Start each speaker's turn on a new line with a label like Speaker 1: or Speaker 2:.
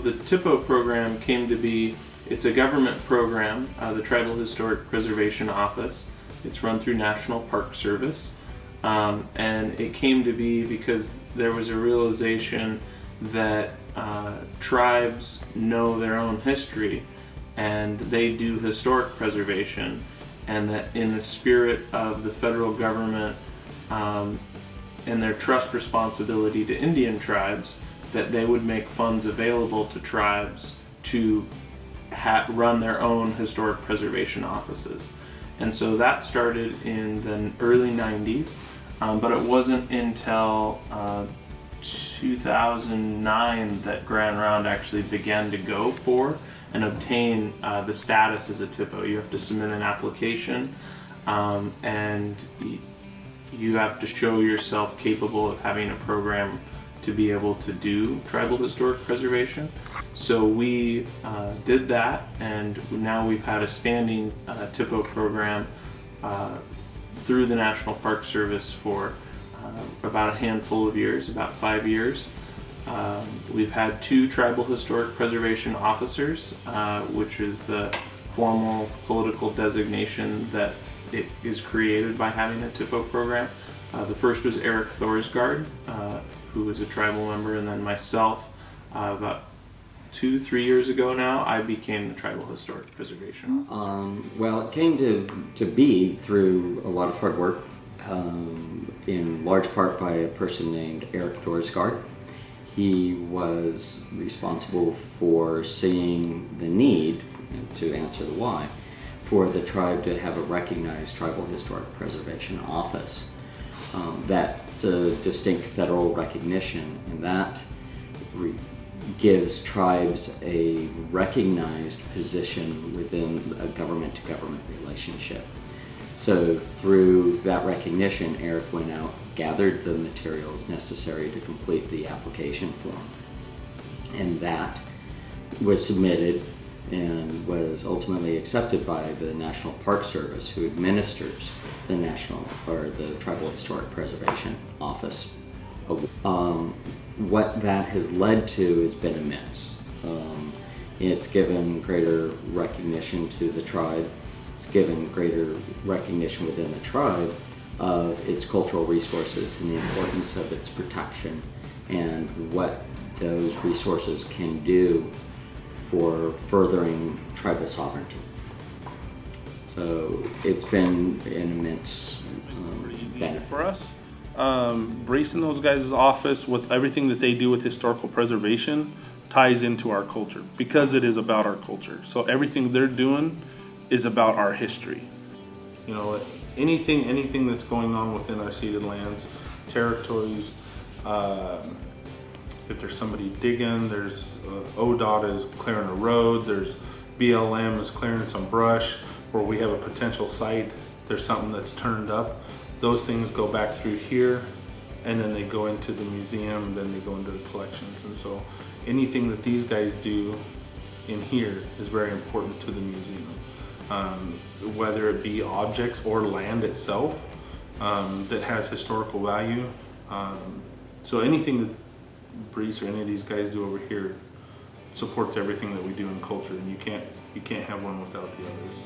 Speaker 1: the THPO program came to be. It's a government program, the Tribal Historic Preservation Office. It's run through National Park Service. And it came to be because there was a realization that tribes know their own history and they do historic preservation, and that in the spirit of the federal government and their trust responsibility to Indian tribes, that they would make funds available to tribes to run their own historic preservation offices. And so that started in the early 90s, but it wasn't until 2009 that Grand Ronde actually began to go for and obtain the status as a THPO. You have to submit an application, and you have to show yourself capable of having a program to be able to do tribal historic preservation. So we did that, and now we've had a standing THPO program through the National Park Service for about a handful of years, about 5 years. We've had 2 tribal historic preservation officers, which is the formal political designation that it is created by having a THPO program. The first was Eric Thorsgaard, who was a tribal member, and then myself, about 2-3 years ago now, I became the Tribal Historic Preservation Officer.
Speaker 2: Well, it came to be through a lot of hard work, in large part by a person named Eric Thorsgaard. He was responsible for seeing the need, to answer the why, for the tribe to have a recognized Tribal Historic Preservation Office. That's a distinct federal recognition, and that gives tribes a recognized position within a government-to-government relationship. So through that recognition, Eric went out, gathered the materials necessary to complete the application form, and that was submitted and was ultimately accepted by the National Park Service, who administers the Tribal Historic Preservation Office. What that has led to has been immense. It's given greater recognition to the tribe. It's given greater recognition within the tribe of its cultural resources and the importance of its protection and what those resources can do for furthering tribal sovereignty. So it's been an immense benefit
Speaker 3: for us. Bracing those guys' office with everything that they do with historical preservation ties into our culture because it is about our culture. So everything they're doing is about our history. You know, anything that's going on within our ceded lands, territories, if there's somebody digging, there's ODOT is clearing a road, there's BLM is clearing some brush, where we have a potential site, there's something that's turned up. Those things go back through here, and then they go into the museum, and then they go into the collections. And so anything that these guys do in here is very important to the museum, whether it be objects or land itself that has historical value. So anything that Brees or any of these guys do over here supports everything that we do in culture, and you can't have one without the others.